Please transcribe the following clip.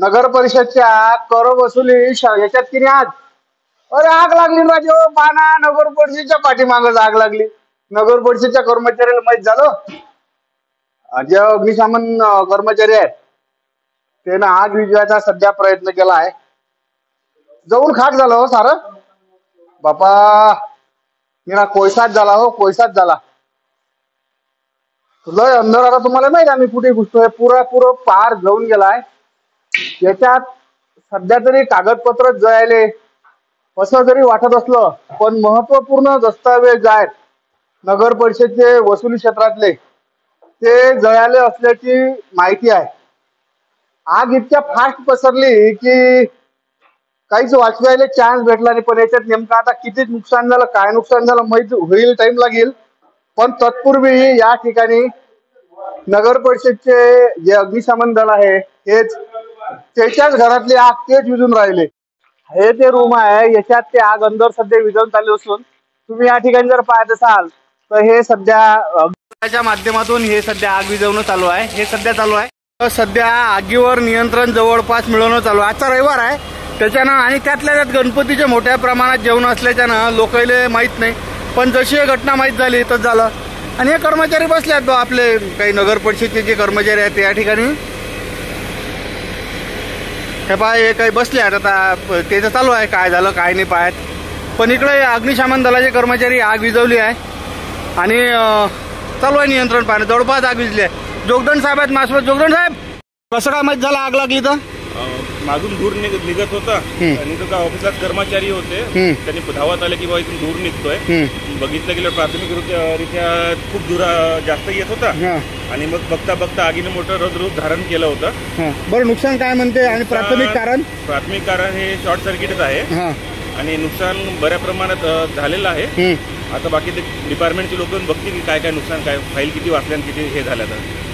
नगर परिषदच्या कर वसुली याच्यात की नाही आज अरे आग लागली राजे बाणा नगर परिषदच्या पाठीमागच आग लागली। नगर परिषदच्या कर्मचाऱ्याला माहित झालं जे अग्निशमन कर्मचारी आहेत त्यानं आग विझवायचा सध्या प्रयत्न केला आहे। जाऊन खाक झालं हो सारं बापा निरा कोळसाच झाला हो कोळसाच झाला। लय अंधार आता तुम्हाला माहित आम्ही कुठे घुसतोय पुरा पार जाऊन गेलाय। याच्यात सध्या तरी कागदपत्र जळाले असं जरी वाटत असलं पण महत्वपूर्ण दस्तावेज आहेत नगर परिषदेचे वसुली क्षेत्रातले ते जळाले असल्याची माहिती आहे। आग इतक्या फास्ट पसरली की काहीच वाचवायला चान्स भेटला नाही। पण याच्यात नेमकं आता किती नुकसान झालं काय नुकसान झालं माहिती होईल टाइम लागेल। पण तत्पूर्वी या ठिकाणी नगर परिषदचे जे अग्निशमन दल आहे हेच त्याच्याच घरातली आग तेच विझून राहिले। हे ते रूम आहे याच्यात ते आग अंदर सध्या विझवून चालू असून तुम्ही या ठिकाणी जर पाहत असाल तर हे सध्या माध्यमातून हे सध्या आग विझवणं चालू आहे। हे सध्या चालू आहे। सध्या आगीवर नियंत्रण जवळपास मिळवणं चालू आहे। आजचा रविवार आहे त्याच्यानं आणि त्यातल्या त्यात गणपतीचे मोठ्या प्रमाणात जेवण असल्याच्यानं लोकांना माहित नाही पण जशी ही घटना माहित झाली तर झालं। आणि हे कर्मचारी बसले आहेत आपले काही नगर परिषदेचे जे कर्मचारी आहेत या ठिकाणी हे पहा हे काही बसले आहेत आता त्याचं चालू आहे काय झालं काय नाही पाहत। पण इकडे अग्निशमन दलाचे कर्मचारी आग विझवली आहे आणि चालू आहे नियंत्रण पाहणं। जवळपास आग विझली आहे। जोगदंड साहेब आहेत माझ्यासोबत। जोगदंड साहेब कसं काय माहित झालं आग लागली तर? मागून धूर निघत होता आणि तो ऑफिसात कर्मचारी होते त्यांनी धावत आले की बाबा इथून धूर निघतोय। बघितलं गेलं प्राथमिकरित्या खूप धूर जास्त येत होता आणि मग बघता बघता आगीने मोठं रौद्ररूप धारण केलं होतं। बरं नुकसान काय म्हणते आणि प्राथमिक कारण हे शॉर्ट सर्किटच आहे आणि नुकसान बऱ्या प्रमाणात झालेलं आहे। आता बाकी ते डिपार्टमेंटचे लोक बघतील की काय काय नुकसान काय फाईल किती वाचल्या किती हे झालं तर